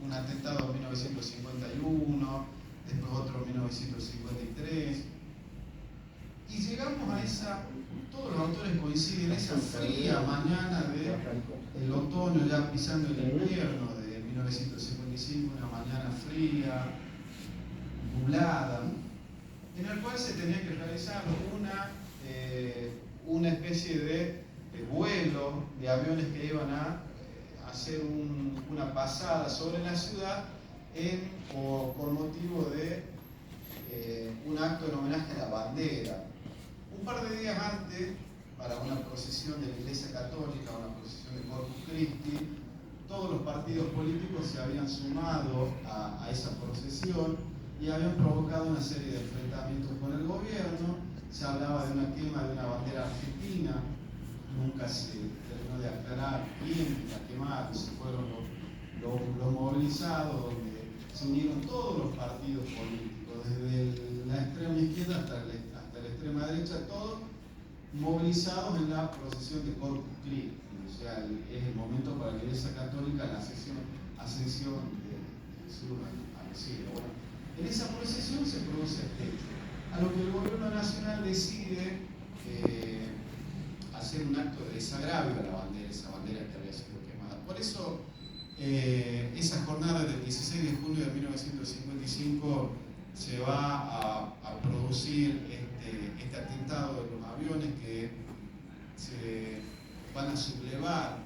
un atentado en 1951, después otro en 1953, y llegamos a esa, todos los autores coinciden, esa fría mañana del otoño ya pisando el invierno de 1955, una mañana fría, nublada, en el cual se tenía que realizar una especie de vuelo de aviones que iban a hacer una pasada sobre la ciudad por motivo de un acto en homenaje a la bandera. Un par de días antes, para una procesión de la Iglesia Católica, una procesión de Corpus Christi, todos los partidos políticos se habían sumado a esa procesión y habían provocado una serie de enfrentamientos con el gobierno. Se hablaba de una quema de una bandera argentina, nunca se terminó de aclarar quién la quemaron, se fueron los movilizados, donde se unieron todos los partidos políticos, desde la extrema izquierda hasta la extrema derecha, todos movilizados en la procesión de Corpus Christi. O sea, es el momento para la Iglesia Católica, la ascensión de Jesús al cielo. Bueno, en esa procesión se produce este hecho, a lo que el gobierno nacional decide hacer un acto de desagravio a la bandera, esa bandera que había sido quemada. Por eso, esa jornada del 16 de junio de 1955 se va a producir este atentado de los aviones que se van a sublevar,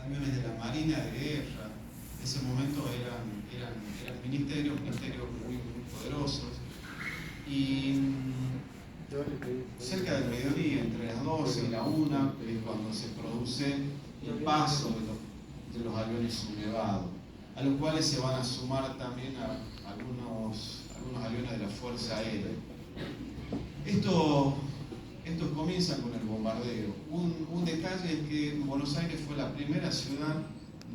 aviones de la Marina de Guerra. En ese momento eran ministerios muy poderosos, y cerca del mediodía, entre las 12 y la 1, es cuando se produce el paso de los aviones sublevados, a los cuales se van a sumar también algunos aviones de la Fuerza Aérea. Estos comienzan con el bombardeo. Un detalle es que Buenos Aires fue la primera ciudad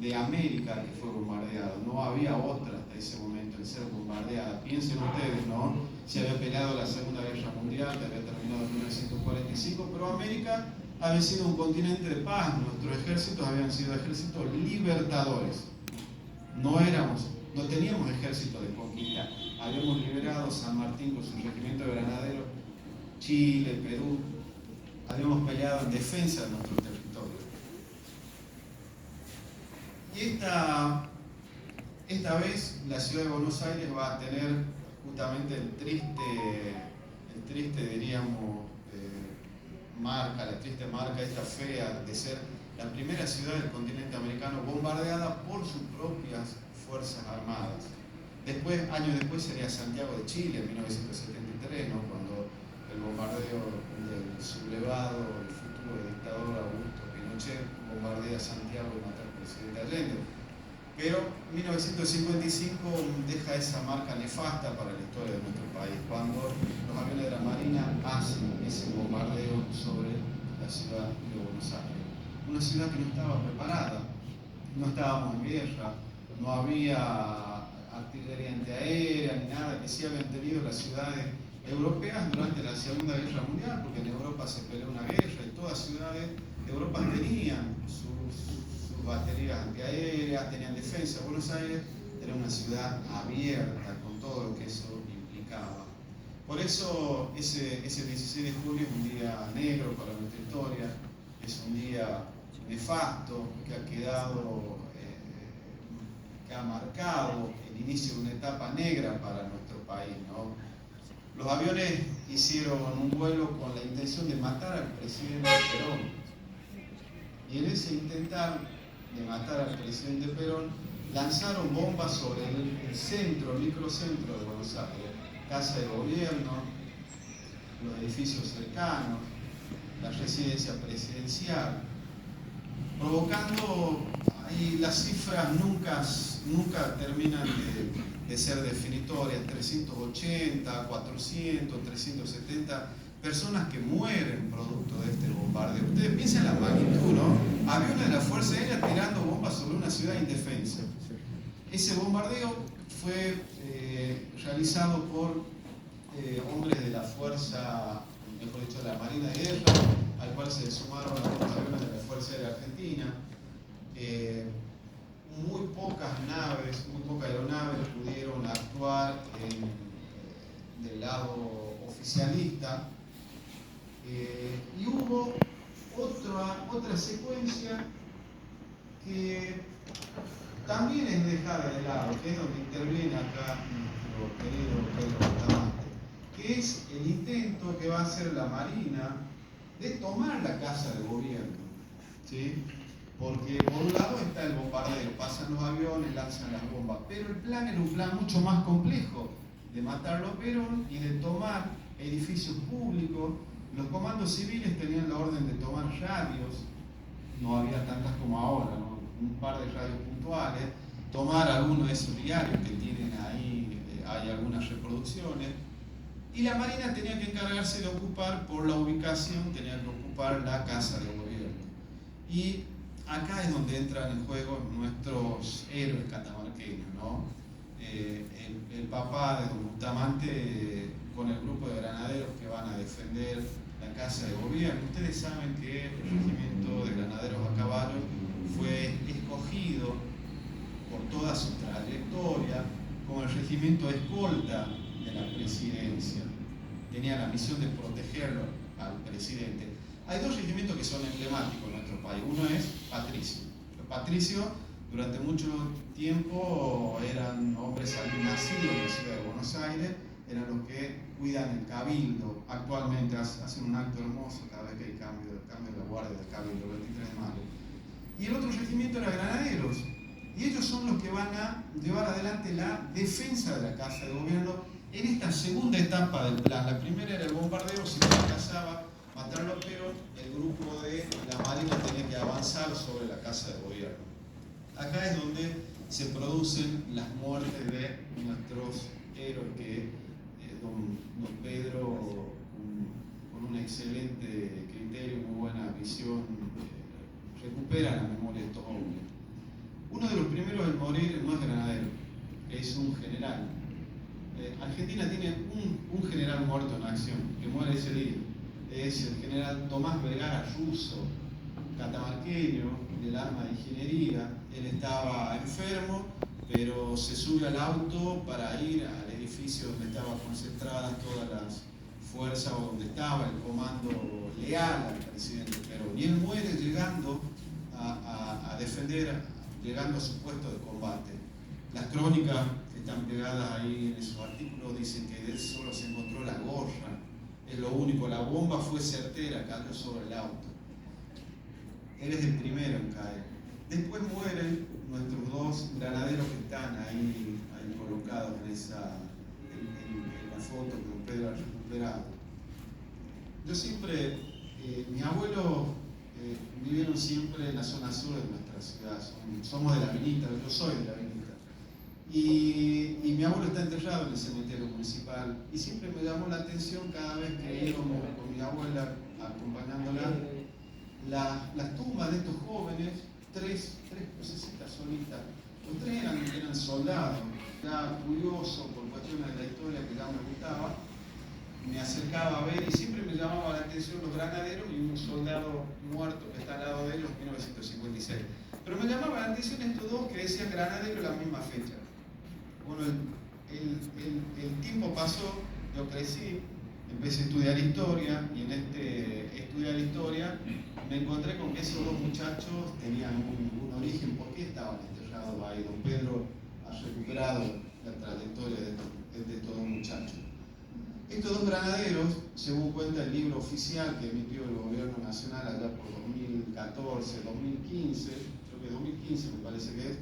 de América que fue bombardeada. No había otra hasta ese momento en ser bombardeada. Piensen ustedes, ¿no? Se había peleado la Segunda Guerra Mundial, que había terminado en 1945, pero América había sido un continente de paz. Nuestros ejércitos habían sido ejércitos libertadores. No teníamos ejército de conquista. Habíamos liberado San Martín con su regimiento de granaderos, Chile, Perú. Habíamos peleado en defensa de nuestro territorio. Y esta vez la ciudad de Buenos Aires va a tener justamente el triste diríamos, la triste marca esta fea de ser la primera ciudad del continente americano bombardeada por sus propias fuerzas armadas. Años después sería Santiago de Chile, en 1973, ¿no? Cuando el bombardeo del sublevado, el futuro dictador Augusto Pinochet bombardea Santiago y mata al presidente Allende. Pero 1955 deja esa marca nefasta para la historia de nuestro país, cuando los aviones de la Marina hacen ese bombardeo sobre la ciudad de Buenos Aires. Una ciudad que no estaba preparada, no estábamos en guerra, no había artillería antiaérea ni nada que sí habían tenido las ciudades europeas durante la Segunda Guerra Mundial, porque en Europa se peleó una guerra y todas las ciudades de Europa tenían sus baterías antiaéreas, tenían defensa. Buenos Aires era una ciudad abierta con todo lo que eso implicaba. Por eso ese 16 de julio es un día negro para nuestra historia, es un día nefasto que ha quedado, que ha marcado el inicio de una etapa negra para nuestro país, ¿no? Los aviones hicieron un vuelo con la intención de matar al presidente Perón. Y en ese intentar de matar al presidente Perón, lanzaron bombas sobre el centro, el microcentro de Buenos Aires, Casa de Gobierno, los edificios cercanos, la residencia presidencial, provocando, ahí las cifras nunca terminan de ser definitorias, 380, 400, 370 personas que mueren producto de este bombardeo. Ustedes piensen la magnitud, ¿no? Aviones de la Fuerza Aérea tirando bombas sobre una ciudad indefensa. Ese bombardeo fue realizado por hombres de la Fuerza, mejor dicho, de la Marina de Guerra, al cual se sumaron algunos aviones de la Fuerza Aérea Argentina. Muy pocas naves también es dejada de lado, que es donde interviene acá nuestro querido Pedro Bustamante, que es el intento que va a hacer la Marina de tomar la casa de gobierno, ¿sí? Porque por un lado está el bombardeo, pasan los aviones, lanzan las bombas, pero el plan era un plan mucho más complejo, de matar a Perón y de tomar edificios públicos. Los comandos civiles tenían la orden de tomar radios, no había tantas como ahora, ¿no? Un par de radios puntuales, tomar algunos de esos diarios que tienen ahí, hay algunas reproducciones, y la Marina tenía que encargarse de ocupar, por la ubicación, tenía que ocupar la casa de gobierno. Y acá es donde entran en juego nuestros héroes catamarqueños, ¿no? El papá de don Bustamante con el grupo de granaderos que van a defender la casa de gobierno. Ustedes saben que el regimiento de granaderos a caballo fue escogido por toda su trayectoria como el regimiento escolta de la presidencia. Tenía la misión de protegerlo al presidente. Hay dos regimientos que son emblemáticos en nuestro país. Uno es Patricio. Los patricios durante mucho tiempo eran hombres nacidos en la ciudad de Buenos Aires, eran los que cuidan el cabildo. Actualmente hacen un acto hermoso cada vez que hay cambio de la guardia del cabildo, el 23 de mayo. Y el otro regimiento era granaderos. Y ellos son los que van a llevar adelante la defensa de la casa de gobierno en esta segunda etapa del plan. La primera era el bombardeo, si no alcanzaba matarlo, pero el grupo de la Marina tenía que avanzar sobre la casa de gobierno. Acá es donde se producen las muertes de nuestros héroes, que don Pedro, con un excelente criterio, muy buena visión, recupera la memoria de estos hombres. Uno de los primeros en morir no es granadero, es un general. Argentina tiene un general muerto en acción, que muere ese día. Es el general Tomás Vergara Russo, catamarqueño, del arma de ingeniería. Él estaba enfermo, pero se sube al auto para ir al edificio donde estaban concentradas todas las fuerzas, o donde estaba el comando leal al presidente Perón. Y él muere llegando a defender, llegando a su puesto de combate. Las crónicas que están pegadas ahí en esos artículos dicen que de él solo se encontró la gorra. Es lo único, la bomba fue certera, cayó sobre el auto. Él es el primero en caer. Después mueren nuestros dos granaderos que están ahí colocados en la foto que don Pedro ha recuperado. Yo siempre, mi abuelo vivieron siempre en la zona sur de nuestra ciudad. Somos de La Vinita, yo soy de La Vinita. Y mi abuelo está enterrado en el cementerio municipal. Y siempre me llamó la atención cada vez que íbamos con mi abuela acompañándola, las tumbas de estos jóvenes, tres crucecitas solitas. Los tres eran soldados. Era curioso por cuestiones de la historia que ya me gustaba. Me acercaba a ver y siempre me llamaba la atención los granaderos y un soldado muerto que está al lado de ellos en 1956. Pero me llamaba la atención estos dos que decían granadero la misma fecha. Bueno, el tiempo pasó, yo crecí, empecé a estudiar historia y en estudiar historia me encontré con que esos dos muchachos tenían un origen. ¿Por qué estaban enterrados ahí? Don Pedro ha recuperado la trayectoria de estos dos muchachos. Estos dos granaderos, según cuenta el libro oficial que emitió el gobierno nacional allá por 2014, 2015, creo que 2015 me parece que es,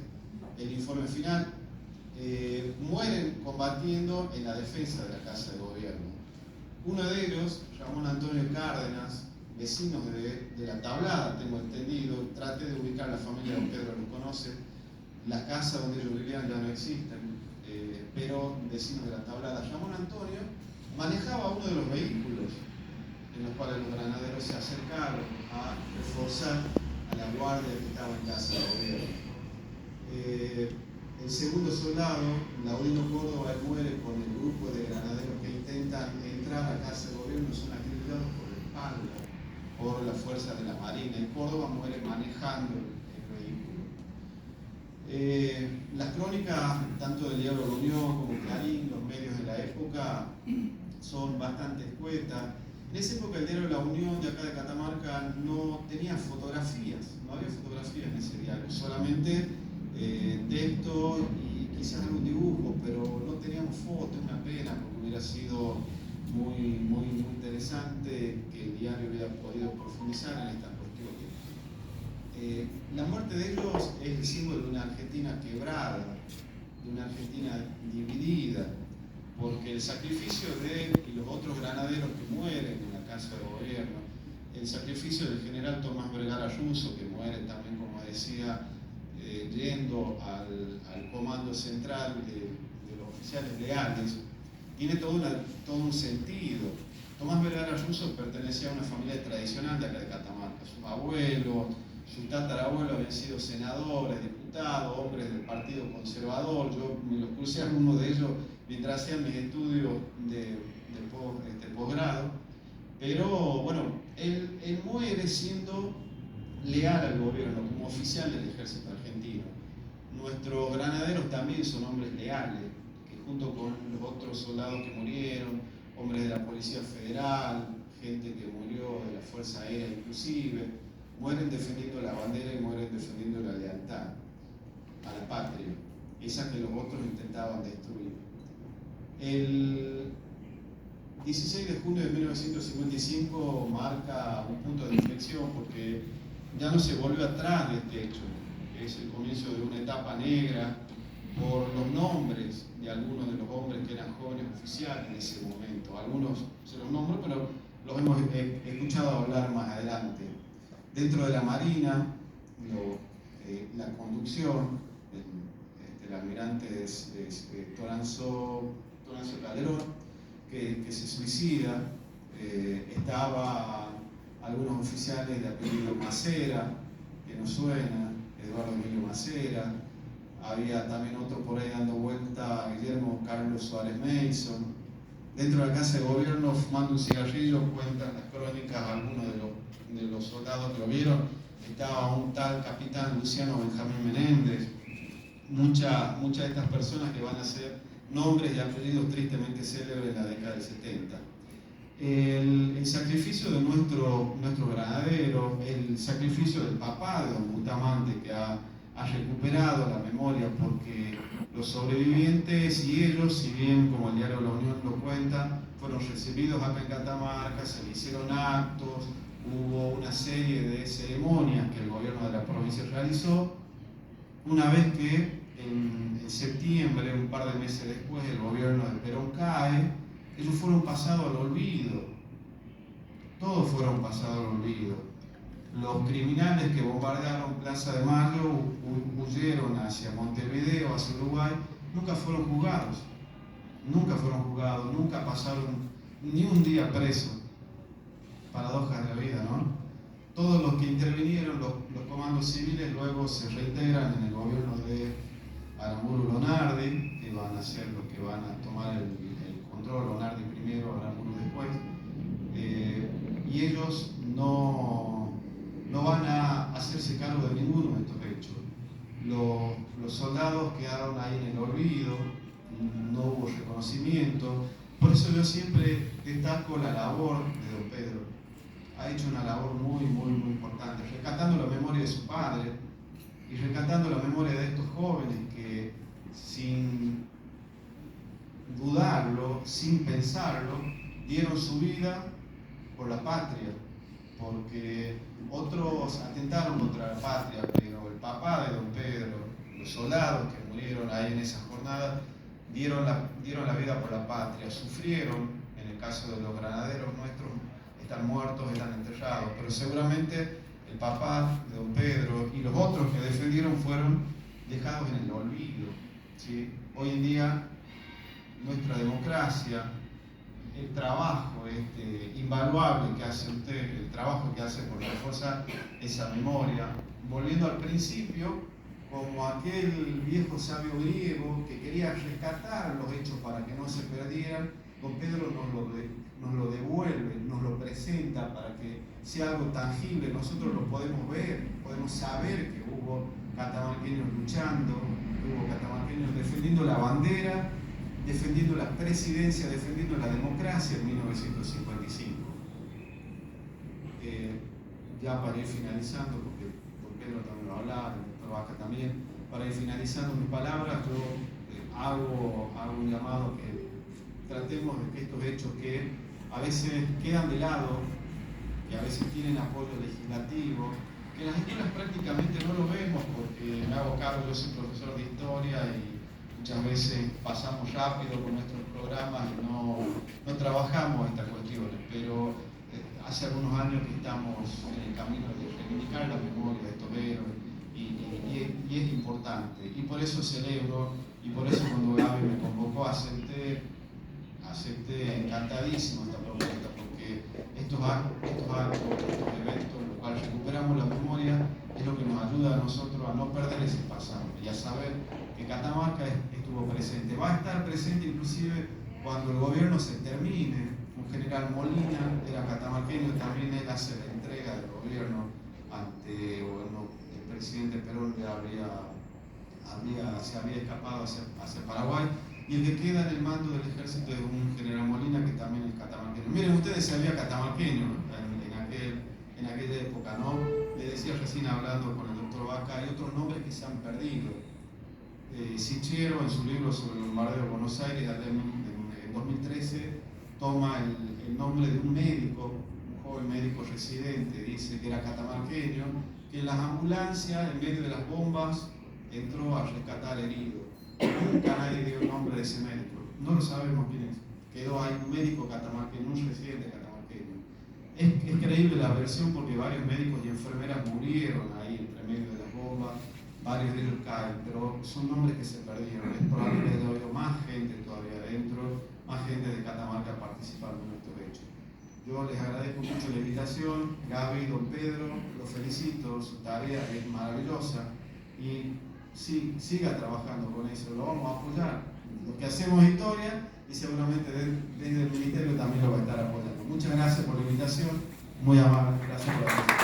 el informe final, mueren combatiendo en la defensa de la casa de gobierno. Uno de ellos, Ramón Antonio Cárdenas, vecinos de La Tablada, tengo entendido, traté de ubicar la familia de Pedro, lo conoce, las casas donde ellos vivían ya no existen, pero vecinos de La Tablada. Ramón Antonio manejaba uno de los vehículos en los cuales los granaderos se acercaron a reforzar a la guardia que estaba en casa de gobierno. El segundo soldado, Laudino Córdoba, muere con el grupo de granaderos que intentan entrar a casa de gobierno, son acribillados por la espalda, por la fuerza de la Marina. Y Córdoba muere manejando el vehículo. Las crónicas, tanto del diario La Unión como Clarín, los medios de la época, son bastante escuetas. En esa época el diario La Unión de acá de Catamarca no tenía fotografías, no había fotografías en ese diario, solamente texto y quizás algún dibujo, pero no teníamos fotos, una pena, porque hubiera sido muy interesante que el diario hubiera podido profundizar en estas cuestiones. La muerte de ellos es el símbolo de una Argentina quebrada, de una Argentina dividida, porque el sacrificio de él y los otros granaderos que mueren en la casa de gobierno, el sacrificio del general Tomás Vergara Ayuso, que muere también, como decía, yendo al comando central de los oficiales leales, tiene todo un sentido. Tomás Vergara Ayuso pertenecía a una familia tradicional de acá de Catamarca. Sus abuelos, sus tatarabuelos habían sido senadores, diputados, hombres del Partido Conservador. Yo me los crucé a algunos de ellos mientras hacía mis estudios de posgrado. Pero bueno, él muere siendo leal al gobierno, como oficial del ejército argentino. Nuestros granaderos también son hombres leales, que junto con los otros soldados que murieron, hombres de la Policía Federal, gente que murió de la Fuerza Aérea inclusive, mueren defendiendo la bandera y mueren defendiendo la lealtad a la patria, esa que los otros intentaban destruir. El 16 de junio de 1955 marca un punto de inflexión porque ya no se volvió atrás de este hecho, que es el comienzo de una etapa negra por los nombres de algunos de los hombres que eran jóvenes oficiales en ese momento. Algunos se los nombro, pero los hemos escuchado hablar más adelante. Dentro de la Marina, la conducción, el almirante Toranzo Calderón, que se suicida, estaba algunos oficiales de apellido Macera, que nos suena, Eduardo Emilio Macera, había también otro por ahí dando vuelta, Guillermo Carlos Suárez Mason. Dentro de la casa de gobierno, fumando un cigarrillo, cuentan las crónicas algunos de los soldados que lo vieron. Estaba un tal capitán Luciano Benjamín Menéndez. Muchas de estas personas que van a ser nombres y apellidos tristemente célebres en la década del 70. El sacrificio de nuestro granadero, el sacrificio del papá de don Bustamante, que ha recuperado la memoria, porque los sobrevivientes y ellos, si bien como el diario La Unión lo cuenta, fueron recibidos acá en Catamarca, se le hicieron actos, hubo una serie de ceremonias que el gobierno de la provincia realizó. Una vez que en septiembre, un par de meses después, el gobierno de Perón cae, ellos fueron pasados al olvido. Todos fueron pasados al olvido. Los criminales que bombardearon Plaza de Mayo huyeron hacia Montevideo, hacia Uruguay, nunca fueron juzgados. Nunca pasaron ni un día presos. Paradojas de la vida, ¿no? Todos los que intervinieron, los comandos civiles, luego se reintegran en el gobierno de Aramburu Lonardi, que van a ser los que van a tomar el control, Lonardi primero, Aramburu después, y ellos no van a hacerse cargo de ninguno de estos hechos. Los soldados quedaron ahí en el olvido, no hubo reconocimiento. Por eso yo siempre destaco la labor de don Pedro. Ha hecho una labor muy importante, rescatando la memoria de su padre y rescatando la memoria de estos jóvenes que, sin dudarlo, sin pensarlo, dieron su vida por la patria, porque otros atentaron contra la patria, pero el papá de don Pedro, los soldados que murieron ahí en esa jornada, dieron la vida por la patria, sufrieron. En el caso de los granaderos nuestros, están muertos, están enterrados, pero seguramente el papá de don Pedro y los otros que defendieron fueron dejados en el olvido, ¿sí? Hoy en día nuestra democracia, el trabajo invaluable que hace usted, el trabajo que hace por reforzar esa memoria, volviendo al principio, como aquel viejo sabio griego que quería rescatar los hechos para que no se perdieran, don Pedro nos lo devuelve, nos lo presenta para que sea algo tangible, nosotros lo podemos ver, podemos saber que hubo catamarqueños luchando, que hubo catamarqueños defendiendo la bandera, defendiendo la presidencia, defendiendo la democracia en 1955. Ya para ir finalizando, porque Pedro también lo hablaba, el doctor Baca también, para ir finalizando mis palabras, yo hago un llamado que tratemos de que estos hechos que a veces quedan de lado, que a veces tienen apoyo legislativo, que en las escuelas prácticamente no lo vemos porque me hago cargo, yo soy profesor de historia y muchas veces pasamos rápido con nuestros programas y no trabajamos estas cuestiones, pero hace algunos años que estamos en el camino de reivindicar la memoria de estos héroes y es importante, y por eso celebro, y por eso cuando Gaby me convocó acepté encantadísimo esta propuesta, porque estos actos, estos eventos, en los cuales recuperamos la memoria, es lo que nos ayuda a nosotros a no perder ese pasado y a saber que Catamarca estuvo presente. Va a estar presente inclusive cuando el gobierno se termine. Un general Molina era catamarqueño, también él hace la entrega del gobierno ante, bueno, el presidente Perón ya se había escapado hacia Paraguay, y el que queda en el mando del ejército es un general Molina que también es catamarqueño. Miren ustedes, se había catamarqueño en aquella época, ¿no? Le decía recién hablando con el doctor Vaca, hay otros nombres que se han perdido. Sichero, en su libro sobre el bombardeo de Buenos Aires, en 2013, toma el nombre de un médico, un joven médico residente, dice que era catamarqueño, que en las ambulancias, en medio de las bombas, entró a rescatar heridos. Nunca nadie dio el nombre de ese médico, no lo sabemos quién es. Quedó ahí un médico catamarqueño, un residente catamarqueño. Es creíble la versión porque varios médicos y enfermeras murieron ahí entre medio de las bombas, varios de ellos caen, pero son nombres que se perdieron. Es probable que haya habido más gente todavía adentro, más gente de Catamarca participando en estos hechos. Yo les agradezco mucho la invitación, Gaby, don Pedro, los felicito, su tarea es maravillosa y sí, siga trabajando con eso, lo vamos a apoyar. Los que hacemos historia y seguramente desde el Ministerio también lo va a estar apoyando. Muchas gracias por la invitación, muy amable, gracias por la atención.